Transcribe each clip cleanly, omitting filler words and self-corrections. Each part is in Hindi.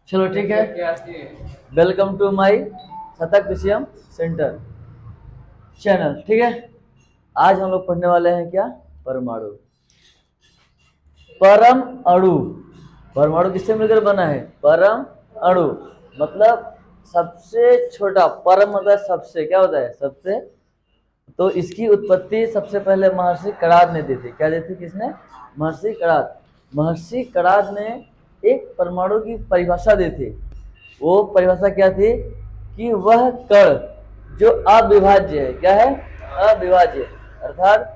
चलो ठीक है, वेलकम टू माय शतक विषयम सेंटर चैनल। ठीक है, आज हम लोग पढ़ने वाले हैं क्या, परमाणु। परम अणु, परमाणु किससे मिलकर बना है, परम अणु मतलब सबसे छोटा, परम मतलब सबसे, क्या होता है सबसे। तो इसकी उत्पत्ति सबसे पहले महर्षि कणाद ने दी थी। क्या दी थी, किसने, महर्षि कणाद। महर्षि कणाद ने एक परमाणु की परिभाषा दी थी। वो परिभाषा क्या थी कि वह कण जो अविभाज्य है, क्या है, अविभाज्य, अर्थात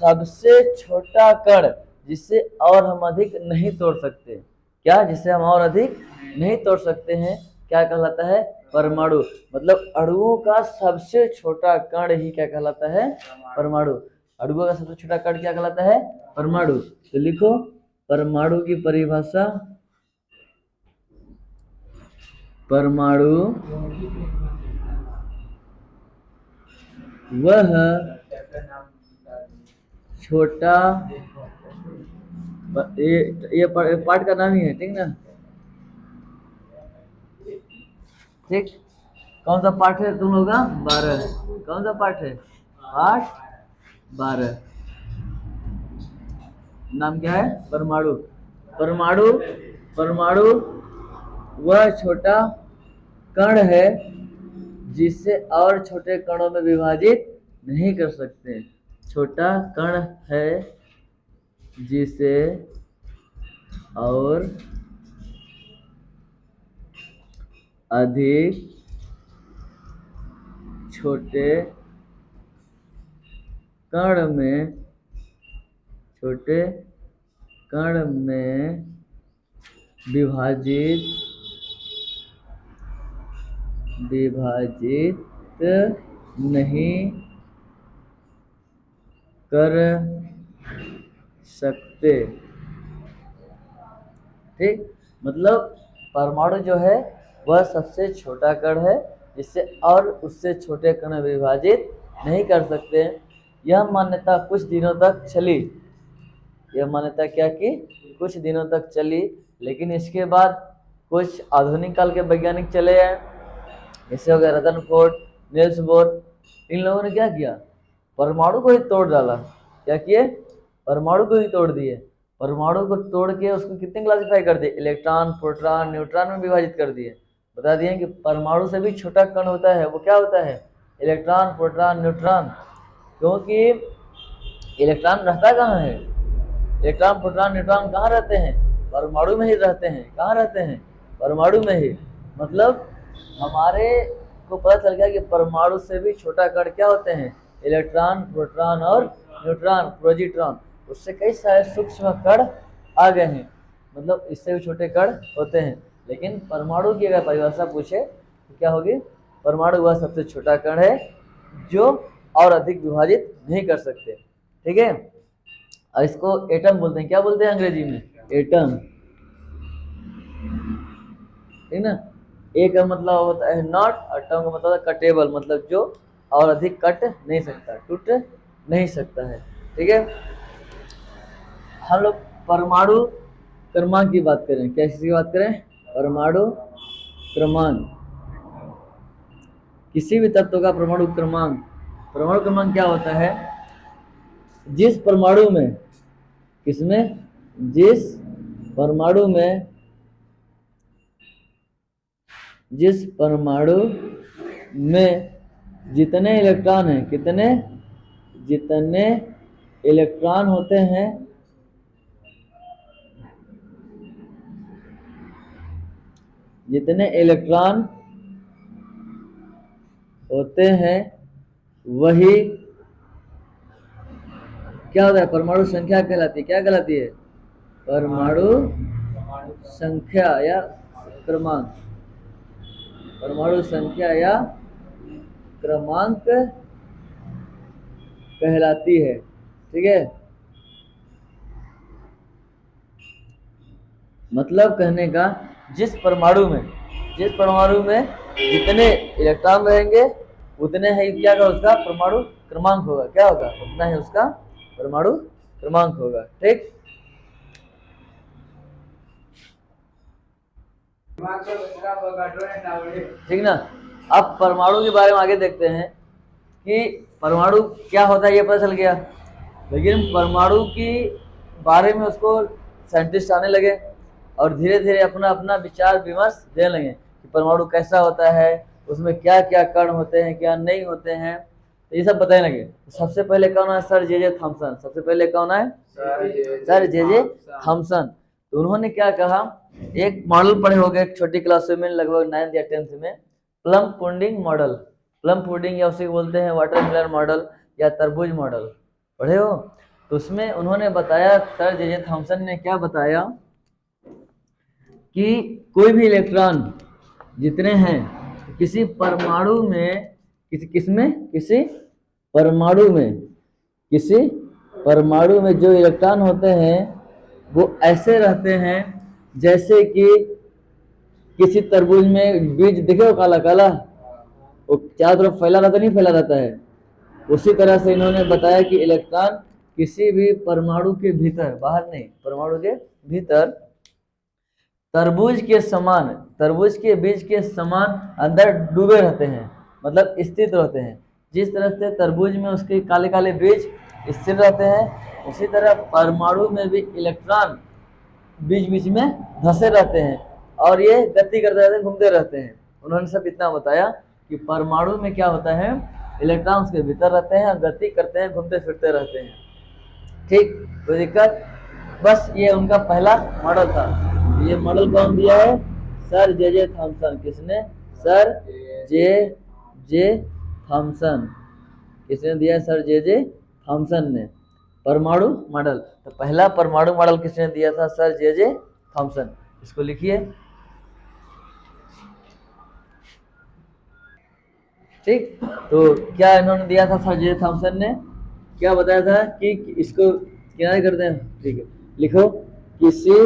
सबसे छोटा कण जिससे और हम अधिक नहीं तोड़ सकते। क्या, जिससे हम और अधिक नहीं तोड़ सकते हैं, क्या कहलाता है, परमाणु। मतलब अणुओं का सबसे छोटा कण ही क्या कहलाता है, परमाणु। अणुओं का सबसे छोटा कण क्या कहलाता है, परमाणु। तो लिखो परमाणु की परिभाषा। परमाणु वह छोटा, ये पाठ का नाम ही है, ठीक ना, ठीक। कौन सा पाठ है तुम लोग का, 12। कौन सा पाठ है, पाठ 12। नाम क्या है, परमाणु। परमाणु, परमाणु वह छोटा कण है जिससे और छोटे कणों में विभाजित नहीं कर सकते। छोटा कण है जिसे और अधिक छोटे कण में, छोटे कण में विभाजित नहीं कर सकते। ठीक, मतलब परमाणु जो है वह सबसे छोटा कण है जिससे और उससे छोटे कण में विभाजित नहीं कर सकते। यह मान्यता कुछ दिनों तक चली, यह मान्यता क्या की, कुछ दिनों तक चली, लेकिन इसके बाद कुछ आधुनिक काल के वैज्ञानिक चले आए, जैसे हो गया रदरफोर्ड, नील्स बोर। इन लोगों ने क्या किया, परमाणु को ही तोड़ डाला। क्या किए, परमाणु को ही तोड़ दिए। परमाणु को तोड़ के उसको कितने क्लासिफाई कर दिए, इलेक्ट्रॉन, प्रोटॉन, न्यूट्रॉन में विभाजित कर दिए। बता दिए कि परमाणु से भी छोटा कण होता है, वो क्या होता है, इलेक्ट्रॉन, प्रोटॉन, न्यूट्रॉन। क्योंकि इलेक्ट्रॉन रहता कहाँ है, इलेक्ट्रॉन, प्रोटॉन, न्यूट्रॉन कहाँ रहते हैं, परमाणु में ही रहते हैं। कहाँ रहते हैं, परमाणु में ही। मतलब हमारे को पता चल गया कि परमाणु से भी छोटा कण क्या होते हैं, इलेक्ट्रॉन, प्रोटॉन और न्यूट्रॉन, पॉजिट्रॉन। उससे कई सारे सूक्ष्म कण आ गए हैं, मतलब इससे भी छोटे कण होते हैं। लेकिन परमाणु की अगर परिभाषा पूछे तो क्या होगी, परमाणु वह सबसे छोटा कण है जो और अधिक विभाजित नहीं कर सकते। ठीक है, और इसको एटम बोलते हैं। क्या बोलते हैं अंग्रेजी में, एटम, ठीक ना। ए का मतलब होता है नॉट, और टर्म का मतलब है कटेबल, मतलब जो और अधिक कट नहीं सकता, टूट नहीं सकता है। ठीक है, हम लोग परमाणु क्रमांक की बात करें। क्या चीज की बात करें, परमाणु क्रमांक। किसी भी तत्व का परमाणु क्रमांक, परमाणु क्रमांक क्या होता है, जिस परमाणु में, किसमें, जिस परमाणु में, जिस परमाणु में जितने इलेक्ट्रॉन हैं, कितने, जितने इलेक्ट्रॉन होते हैं, जितने इलेक्ट्रॉन होते हैं वही क्या होता है, परमाणु संख्या कहलाती है। क्या कहलाती है, परमाणु संख्या या क्रमांक, परमाणु संख्या या क्रमांक कहलाती है। ठीक है, मतलब कहने का, जिस परमाणु में जितने इलेक्ट्रॉन रहेंगे उतने ही क्या होगा, उसका परमाणु क्रमांक होगा। क्या होगा, उतना ही उसका परमाणु क्रमांक होगा। ठीक, ठीक ना। अब परमाणु के बारे में आगे देखते हैं कि परमाणु क्या होता है, ये पता चल गया। लेकिन परमाणु की बारे में उसको साइंटिस्ट आने लगे और धीरे धीरे अपना अपना विचार विमर्श देने लगे कि परमाणु कैसा होता है, उसमें क्या क्या कण होते हैं, क्या नहीं होते हैं, तो ये सब बताने लगे। सबसे पहले कौन है? Sir J Thompson. सबसे पहले कौन है? Sir J Thompson. तो उन्होंने क्या कहा, एक मॉडल पढ़े होंगे एक छोटी क्लास में, लगभग 9th या 10th में, plum pudding model. Plum pudding या उसे बोलते हैं वाटरमेलन मॉडल या तरबूज मॉडल, पढ़े हो? तो उसमें उन्होंने बताया, सर जे थॉमसन ने क्या बताया कि कोई भी इलेक्ट्रॉन जितने हैं किसी परमाणु में, किसी परमाणु में जो इलेक्ट्रॉन होते हैं वो ऐसे रहते हैं जैसे कि किसी तरबूज में बीज देखे हो काला काला, वो चारों तरफ फैला रहता नहीं, फैला रहता है। उसी तरह से इन्होंने बताया कि इलेक्ट्रॉन किसी भी परमाणु के भीतर, बाहर नहीं, परमाणु के भीतर तरबूज के बीज के समान अंदर डूबे रहते हैं, मतलब स्थित रहते हैं। जिस तरह से तरबूज में उसके काले काले बीज स्थिर रहते हैं, उसी तरह परमाणु में भी इलेक्ट्रॉन बीच बीच में धंसे रहते हैं और ये गति करते रहते हैं, घूमते रहते हैं। उन्होंने सब इतना बताया कि परमाणु में क्या होता है, इलेक्ट्रॉन उसके भीतर रहते हैं और गति करते हैं, घूमते फिरते रहते हैं। ठीक, कोई दिक्कत? बस ये उनका पहला मॉडल था। ये मॉडल कौन दिया है? Sir J Thomson. किसने? Sir J Thomson. किसने दिया? सर जे थॉमसन ने परमाणु मॉडल। तो पहला परमाणु मॉडल किसने दिया था? Sir J Thompson. इसको लिखिए। ठीक, तो क्या इन्होंने दिया था? सर जे थॉमसन ने क्या बताया था कि इसको किनारे करते हैं, ठीक है, लिखो। किसी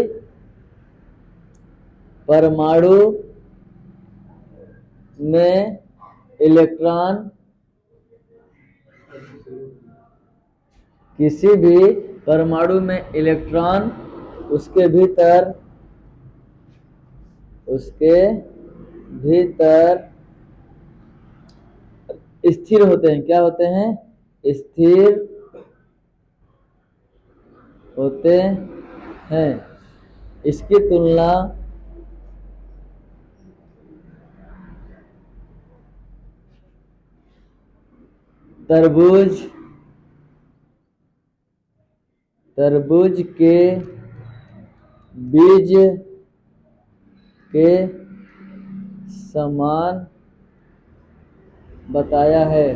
परमाणु में इलेक्ट्रॉन, किसी भी परमाणु में इलेक्ट्रॉन उसके भीतर स्थिर होते हैं। क्या होते हैं? स्थिर होते हैं। इसकी तुलना तरबूज के बीज के समान बताया है।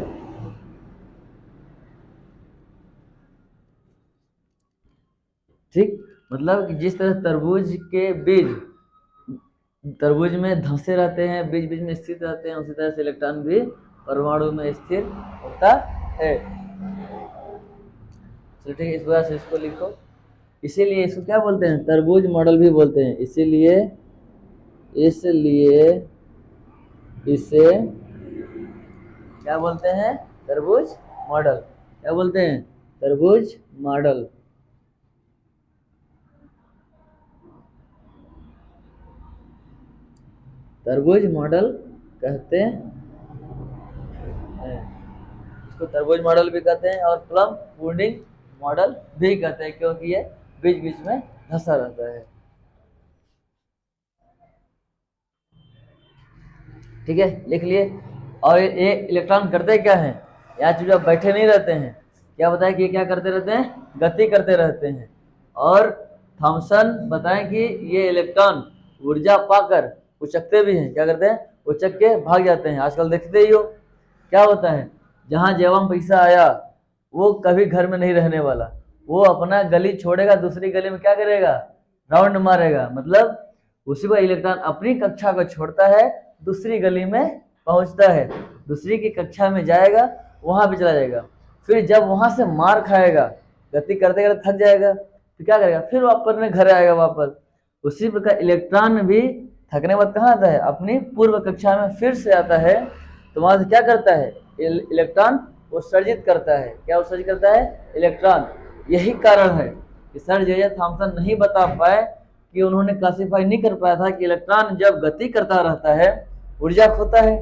ठीक, मतलब कि जिस तरह तरबूज के बीज तरबूज में धंसे रहते हैं, बीच बीच में स्थित रहते हैं, उसी तरह से इलेक्ट्रॉन भी परमाणु में स्थिर होता है। चलो ठीक है, इस वजह से इसको लिखो। इसीलिए इसको क्या बोलते हैं? तरबूज मॉडल भी बोलते हैं। इसीलिए इसे क्या बोलते हैं? तरबूज मॉडल। क्या बोलते हैं? तरबूज मॉडल। तरबूज मॉडल कहते हैं, इसको तरबूज मॉडल भी कहते हैं और प्लम पुडिंग मॉडल भी कहते हैं, क्योंकि ये बीच बीच में धंसा रहता है। ठीक है, लिख लिए। और ये इलेक्ट्रॉन करते क्या हैं? यहाँ चुपचाप बैठे नहीं रहते हैं। क्या बताया कि ये क्या करते रहते हैं? गति करते रहते हैं। और थॉमसन बताएं कि ये इलेक्ट्रॉन ऊर्जा पाकर उचकते भी हैं। क्या करते हैं? उचक के भाग जाते हैं। आजकल देखते ही हो क्या होता है, जहाँ जेबम पैसा आया वो कभी घर में नहीं रहने वाला, वो अपना गली छोड़ेगा, दूसरी गली में क्या करेगा? राउंड मारेगा। मतलब उसी पर इलेक्ट्रॉन अपनी कक्षा को छोड़ता है, दूसरी गली में पहुंचता है, दूसरी की कक्षा में जाएगा, वहां भी चला जाएगा। फिर जब वहां से मार खाएगा, गति करते करते थक जाएगा, फिर क्या करेगा? फिर वापस अपने घर आएगा वापस। उसी प्रकार इलेक्ट्रॉन भी थकने बाद कहाँ आता है? अपनी पूर्व कक्षा में फिर से आता है। तो वहां से क्या करता है? इलेक्ट्रॉन उत्सर्जित करता है। क्या उत्सर्जित करता है? इलेक्ट्रॉन। यही कारण है कि सर जे थॉमसन नहीं बता पाए कि उन्होंने क्लासिफाई नहीं कर पाया था कि इलेक्ट्रॉन जब गति करता रहता है ऊर्जा खोता है।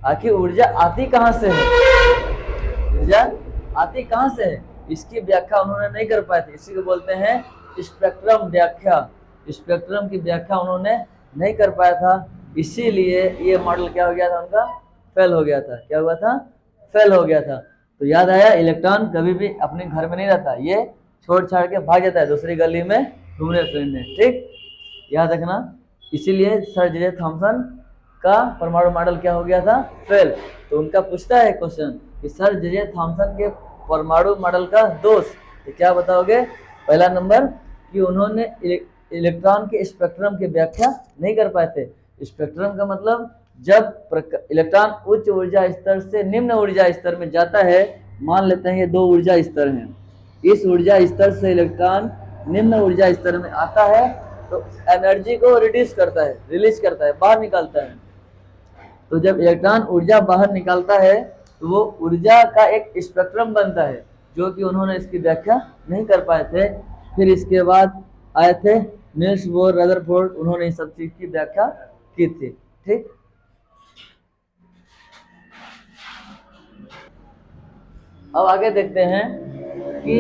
आखिर ऊर्जा आती कहाँ से है, ऊर्जा आती कहाँ से है, इसकी व्याख्या उन्होंने नहीं कर पाए थे। इसी को बोलते हैं स्पेक्ट्रम व्याख्या। स्पेक्ट्रम की व्याख्या उन्होंने नहीं कर पाया था, इसीलिए ये मॉडल क्या हो गया था उनका, फेल हो गया था। क्या हुआ था, फेल हो गया था। तो याद आया, इलेक्ट्रॉन कभी भी अपने घर में नहीं रहता, ये छोड़ छाड़ के भाग जाता है दूसरी गली में घूमने फिरने। ठीक, याद रखना। इसीलिए सर जे थॉमसन का परमाणु मॉडल क्या हो गया था, फेल। तो उनका पूछता है क्वेश्चन कि सर जे थॉमसन के परमाणु मॉडल का दोष, तो क्या बताओगे। पहला नंबर कि उन्होंने इलेक्ट्रॉन के स्पेक्ट्रम की व्याख्या नहीं कर पाए थे। स्पेक्ट्रम का मतलब जब इलेक्ट्रॉन उच्च ऊर्जा स्तर से निम्न ऊर्जा स्तर में जाता है, मान लेते हैं ये दो ऊर्जा स्तर हैं, इस ऊर्जा स्तर से इलेक्ट्रॉन निम्न ऊर्जा स्तर में आता है तो एनर्जी को रिड्यूस करता है, रिलीज करता है, बाहर निकालता है। तो जब इलेक्ट्रॉन ऊर्जा बाहर निकालता है तो वो ऊर्जा का एक स्पेक्ट्रम बनता है, जो कि उन्होंने इसकी व्याख्या नहीं कर पाए थे। फिर इसके बाद आए थे नील्स बोर रदरफोर्ड, उन्होंने इस सब चीज की व्याख्या की थी। ठीक, अब आगे देखते हैं कि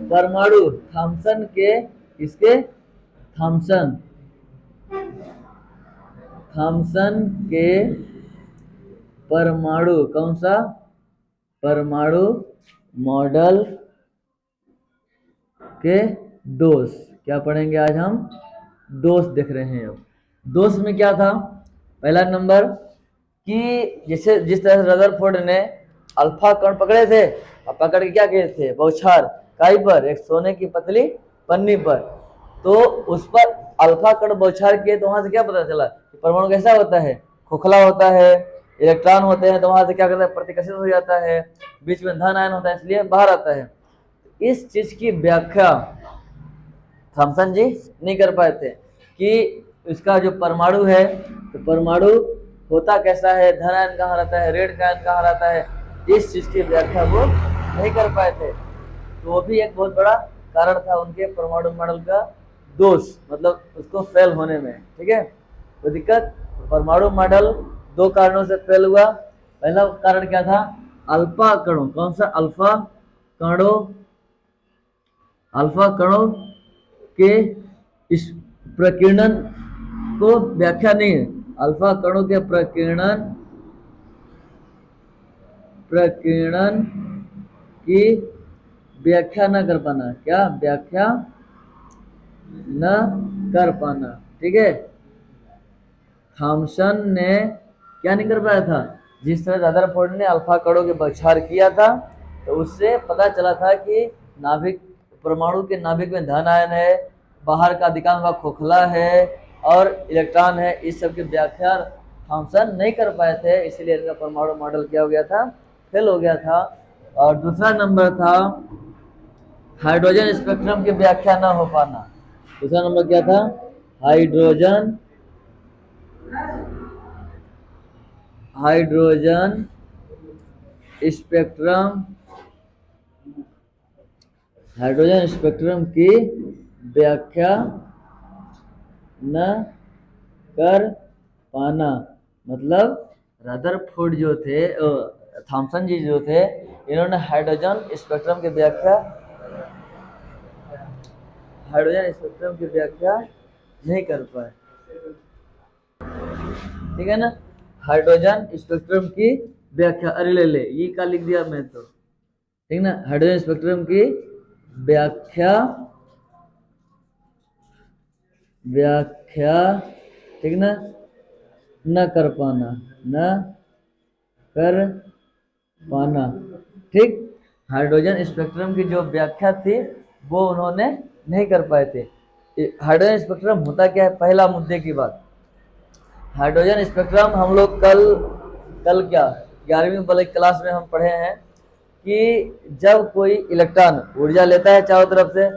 परमाणु थॉमसन के, इसके थॉमसन के परमाणु, कौन सा परमाणु मॉडल के दोष, क्या पढ़ेंगे आज हम, दोष देख रहे हैं। अब दोष में क्या था, पहला नंबर कि जैसे जिस तरह से रदरफोर्ड ने अल्फा कण पकड़े थे और पकड़ के क्या किए थे, बौछार काई पर, एक सोने की पतली पन्नी पर, तो उस पर अल्फा कण बौछार किए तो वहां से क्या पता चला कि परमाणु कैसा होता है, खोखला होता है, इलेक्ट्रॉन होते हैं तो वहां से क्या करता है, प्रतिकर्षित हो जाता है, बीच में धन आयन होता है इसलिए बाहर आता है। इस चीज की व्याख्या थॉमसन जी नहीं कर पाए थे कि इसका जो परमाणु है, तो परमाणु होता कैसा है, धन आयन कहाँ रहता है, ऋण आयन कहाँ रहता है, इस चीज की व्याख्या वो नहीं कर पाए थे। तो वो भी एक बहुत बड़ा कारण था उनके परमाणु मॉडल का दोष, मतलब उसको फेल होने में। ठीक है, तो दिक्कत, परमाणु मॉडल दो कारणों से फेल हुआ। पहला कारण क्या था, अल्फा कणों, कौन सा, अल्फा कणों के इस प्रकीर्णन को व्याख्या नहीं है, अल्फा कणों के प्रकीर्णन की व्याख्या न कर पाना, क्या व्याख्या न कर पाना। ठीक है, थॉमसन ने क्या नहीं कर पाया था, जिस तरह रदरफोर्ड ने अल्फा कणों के बौछार किया था तो उससे पता चला था कि नाभिक, परमाणु के नाभिक में धन आयन है, बाहर का अधिकांश भाग खोखला है और इलेक्ट्रॉन है, इस सब की व्याख्या थॉमसन नहीं कर पाए थे, इसलिए इनका परमाणु मॉडल क्या हो गया था, फेल हो गया था। और दूसरा नंबर था हाइड्रोजन स्पेक्ट्रम की व्याख्या ना हो पाना। दूसरा नंबर क्या था, हाइड्रोजन स्पेक्ट्रम की व्याख्या न कर पाना, मतलब रदरफोर्ड जो थे, थॉमसन जी जो थे, इन्होंने हाइड्रोजन स्पेक्ट्रम की व्याख्या नहीं कर पाए। ठीक है ना, हाइड्रोजन स्पेक्ट्रम की व्याख्या, अरे ले ये क्या लिख दिया मैं तो, ठीक ना, हाइड्रोजन स्पेक्ट्रम की व्याख्या ठीक ना, न कर पाना। ठीक, हाइड्रोजन स्पेक्ट्रम की जो व्याख्या थी वो उन्होंने नहीं कर पाए थे। हाइड्रोजन स्पेक्ट्रम होता क्या है, पहला मुद्दे की बात, हाइड्रोजन स्पेक्ट्रम हम लोग कल क्या 11वीं वाली क्लास में हम पढ़े हैं कि जब कोई इलेक्ट्रॉन ऊर्जा लेता है चारों तरफ से,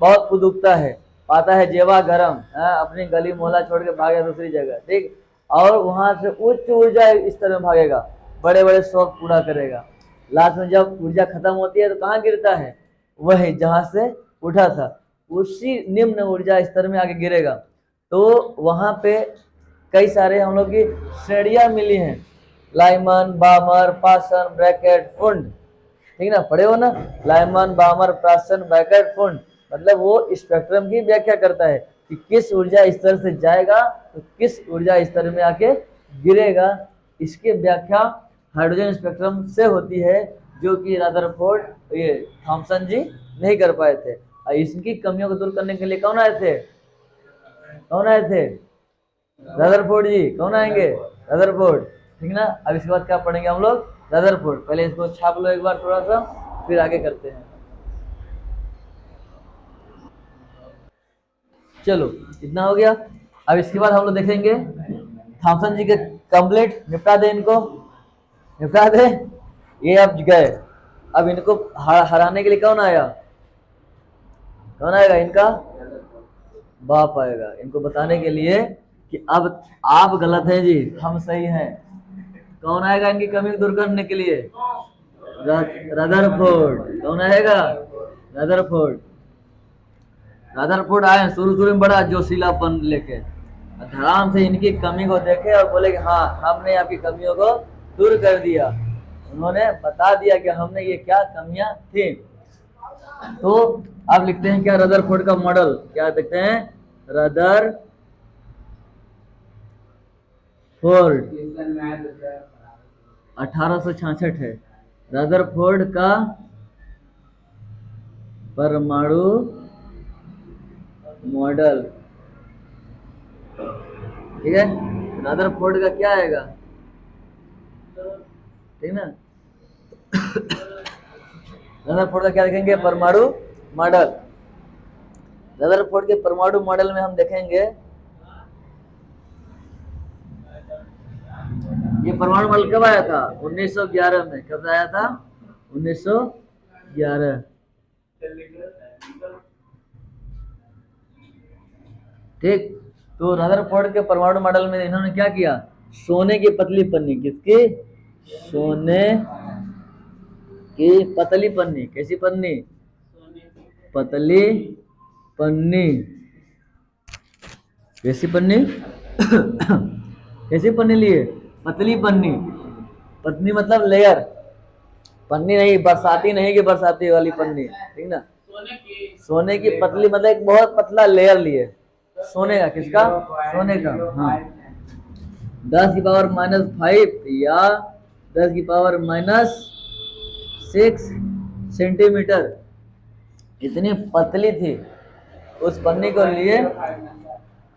बहुत खुद उगता है, पाता है जेवा गरम, अपनी गली मोहल्ला छोड़ के भागेगा दूसरी जगह, ठीक, और वहां से उच्च ऊर्जा स्तर में भागेगा, बड़े बड़े शौक पूरा करेगा। लास्ट में जब ऊर्जा खत्म होती है तो कहाँ गिरता है, वही जहां से उठा था। उसी निम्न ऊर्जा स्तर में आगे गिरेगा। तो वहां पे कई सारे हम लोग की श्रेणियां मिली हैं, लाइमन, बामर, पासन, ब्रैकेट, फुंड, ठीक ना, पढ़े हो ना, लाइमन, बामर, पासन, ब्रैकेट, फुंड। मतलब वो स्पेक्ट्रम की व्याख्या करता है कि किस ऊर्जा स्तर से जाएगा तो किस ऊर्जा स्तर में आके गिरेगा। इसकी व्याख्या हाइड्रोजन स्पेक्ट्रम से होती है, जो कि रदरफोर्ड ये थॉमसन जी नहीं कर पाए थे। और इसकी कमियों को दूर करने के लिए कौन आए थे, कौन आए थे, रदरफोर्ड जी। कौन आएंगे, रदरफोर्ड, ठीक ना। अब इसके बाद क्या पढ़ेंगे हम लोग, रदरफोर्ड। पहले इसको छाप लो एक बार थोड़ा सा, फिर आगे करते हैं। चलो इतना हो गया। अब इसके बाद हम लोग देखेंगे थॉमसन जी के कंप्लीट, निपटा दे इनको, निपटा दे। ये अब गए, अब इनको हराने के लिए कौन आया, कौन आएगा, इनका बाप आएगा, इनको बताने के लिए कि अब आप गलत हैं जी, हम सही हैं। कौन आएगा इनकी कमी को दूर करने के लिए, रदरफोर्ड। कौन आएगा, रदरफोर्ड। रदरफोर्ड आए शुरू में बड़ा जोशीलापन लेके, आराम से इनकी कमी को देखे और बोले कि हाँ हमने आपकी कमियों को दूर कर दिया। उन्होंने बता दिया कि हमने ये क्या कमियां थी। तो अब लिखते हैं क्या, रदरफोर्ड का मॉडल क्या देखते हैं, रदरफोर्ड 1866 है। रदरफोर्ड का परमाणु मॉडल, ठीक है। रदरफोर्ड का क्या आएगा, ठीक ना। रदरफोर्ड का क्या देखेंगे, परमाणु मॉडल। रदरफोर्ड के परमाणु मॉडल में हम देखेंगे, ये परमाणु मॉडल कब आया था, 1911 में। कब आया था, 1911, ठीक। तो रदरफोर्ड के परमाणु मॉडल में इन्होंने क्या किया, सोने की पतली पन्नी, किसकी, सोने की पतली पन्नी, कैसी पन्नी, पतली पन्नी, कैसी पन्नी कैसी पन्नी लिए, पतली पन्नी। पत्नी मतलब लेयर, पन्नी नहीं, बरसाती नहीं कि बरसाती वाली पन्नी, ठीक ना। सोने की पतली मतलब एक बहुत पतला लेयर लिए, सोने का, किसका, सोने का, हाँ। 10⁻⁻5 या 10⁻⁻6 सेंटीमीटर इतनी पतली थी उस पन्नी को लिए।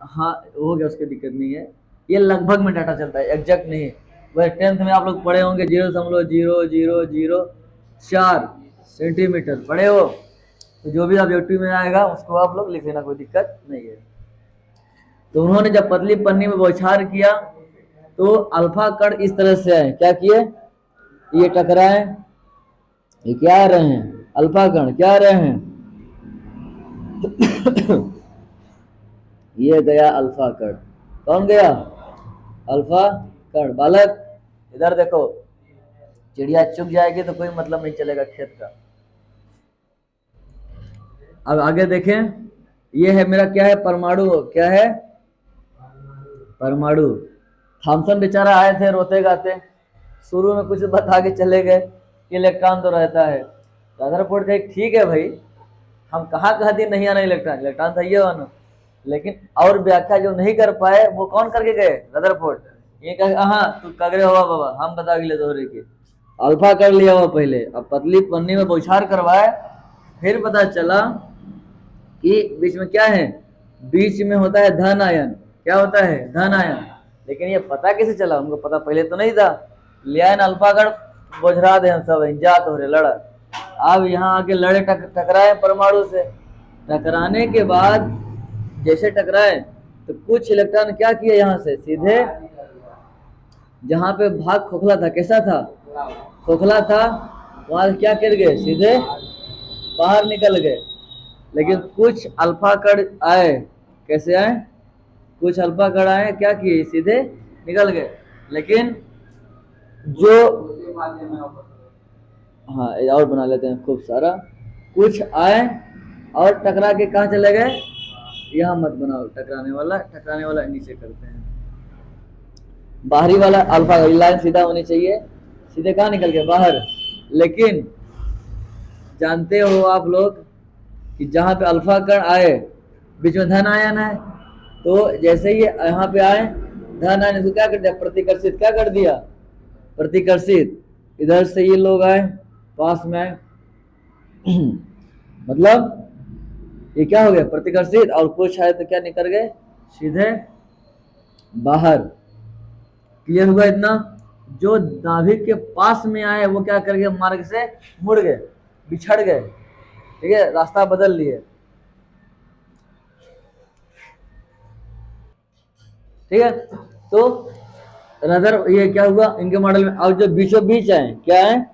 हाँ हो गया, उसकी दिक्कत नहीं है, ये लगभग में डाटा चलता है, एग्जैक्ट नहीं। वह 10th में आप लोग पढ़े होंगे 0.0004 सेंटीमीटर पढ़े हो, तो जो भी ऑब्जेक्टिव में आएगा उसको आप लोग लिख लेना, कोई दिक्कत नहीं है। तो उन्होंने जब पतली पन्नी में बौछार किया तो अल्फा कण इस तरह से आए, क्या किए, ये टकराए, ये क्या आ रहे हैं, अल्फा कण क्या आ रहे हैं ये गया अल्फा कण, कौन गया, अल्फा कण। बालक इधर देखो, चिड़िया चुग जाएगी तो कोई मतलब नहीं चलेगा खेत का। अब आगे देखें, ये है मेरा क्या है, परमाणु, क्या है, परमाणु। थॉमसन बेचारा आए थे रोते गाते, शुरू में कुछ बता के चले गए कि इलेक्ट्रॉन तो रहता है। रदरफोर्ड कहे ठीक है भाई, हम कहाँ कहा दिन नहीं आना इलेक्ट्रॉन, इलेक्ट्रॉन था ये आना, लेकिन और व्याख्या जो नहीं कर पाए वो कौन करके गए, रदरफोर्ड। ये कहे हाँ तू कगरे हुआ बाबा, हम बता गए दोहरे के, अल्फा कर लिया हुआ पहले, अब पतली पन्नी में बौछार करवाए, फिर पता चला कि बीच में क्या है, बीच में होता है धन आयन, क्या होता है, धन आयन। लेकिन ये पता कैसे चला, उनको पता पहले तो नहीं था, लिया अल्फा कण बोझरा दे सब जात हो रहे लड़ा। अब यहाँ आके लड़े टकराए परमाणु से, टकराने के बाद जैसे टकराए तो कुछ इलेक्ट्रॉन क्या किए, यहाँ से सीधे जहाँ पे भाग खोखला था, कैसा था, खोखला था, वहां क्या कर गए, सीधे बाहर निकल गए। लेकिन कुछ अल्फा कण आए, कैसे आए, कुछ अल्फा कण आए, क्या किए, सीधे निकल गए। लेकिन जो, हाँ और बना लेते हैं खूब सारा, कुछ आए और टकरा के कहाँ चले गए, यहाँ मत बनाओ टकराने वाला नीचे करते हैं। बाहरी वाला अल्फा लाइन सीधा होनी चाहिए, सीधे कहाँ निकल गए, बाहर। लेकिन जानते हो आप लोग कि जहाँ पे अल्फा कण आए बीच में धन आयन है, तो जैसे ही यहाँ पे आए धन आयन इसको क्या कर दिया, प्रतिकर्षित। क्या कर दिया, प्रतिकर्षित। इधर से ये लोग आए पास में मतलब ये क्या हो गया, प्रतिकर्षित, और कुछ आए तो क्या निकल गए, सीधे बाहर। क्लियर हुआ इतना। जो नाभिक के पास में आए वो क्या कर गए, मार्ग से मुड़ गए, बिछड़ गए, ठीक है, रास्ता बदल लिए। ठीक है, तो रदर ये क्या हुआ इनके मॉडल में। और जो बीचों बीच है, क्या है,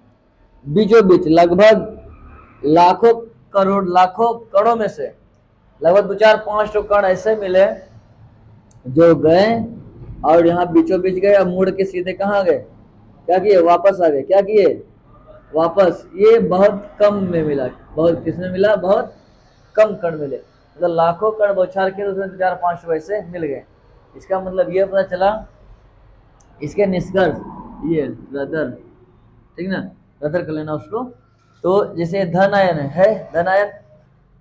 बीचों बीच लगभग लाखों करोड़ों में से लगभग 2-4-5 तो कण ऐसे मिले जो गए और यहाँ बीचों बीच गए, अब मुड़ के सीधे कहाँ गए, क्या किए, वापस आ गए। क्या किए, वापस। ये बहुत कम में मिला, बहुत किसमें मिला, बहुत कम कण मिले। मतलब लाखों कण बौछार के उसमें 2-4-5 वैसे मिल गए। इसका मतलब ये पता चला, इसके निष्कर्ष ये रदर, ठीक ना, रदर कर लेना उसको। तो जैसे धन आयन है धन आयन,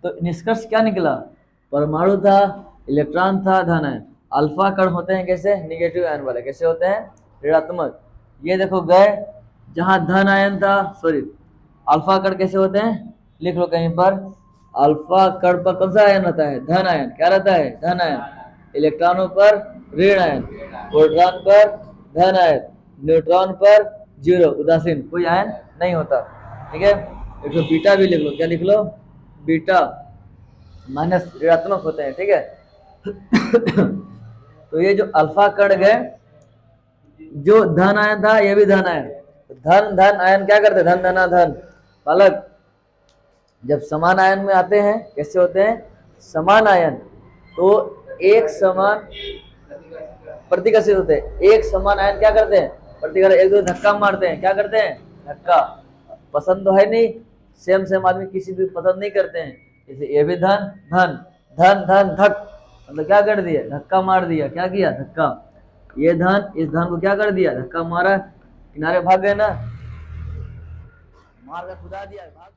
तो निष्कर्ष क्या निकला, परमाणु था, इलेक्ट्रॉन था, धन आयन। अल्फा कण होते हैं कैसे, निगेटिव आयन वाले। कैसे होते हैं, ऋणात्मक। ये देखो गए जहां धन आयन था, सॉरी अल्फा कण कैसे होते हैं, लिख लो कहीं पर। अल्फा कण पर कौन सा आयन रहता है, धन आयन। क्या रहता है, धन आयन। इलेक्ट्रॉनों पर ऋण आयन, प्रोटॉन पर धन आयन, न्यूट्रॉन पर जीरो, उदासीन, कोई आयन नहीं होता। ठीक है, एक तो बीटा भी लिख लो। क्या लिख लो, बीटा माइनस ऋणात्मक होते हैं। ठीक है तो ये जो अल्फा कण गए, जो धन आयन था ये भी धन आयन। धन धन आयन क्या करते, धन धना धन। बालक जब समान आयन में आते हैं कैसे होते हैं, समान आयन, तो एक समान प्रतिकर्षित होते हैं। एक समान आयन क्या करते हैं, प्रतिकर्षित, एक दूसरे धक्का मारते हैं। क्या करते हैं, धक्का। पसंद तो है नहीं, सेम आदमी किसी भी पसंद नहीं करते हैं। जैसे ये भी धन धन धन धन धक, मतलब क्या कर दिया, धक्का मार दिया। क्या किया, धक्का। ये धन इस धन को क्या कर दिया, धक्का मारा, किनारे भाग गए ना, मार कर खुदा दिया, भाग।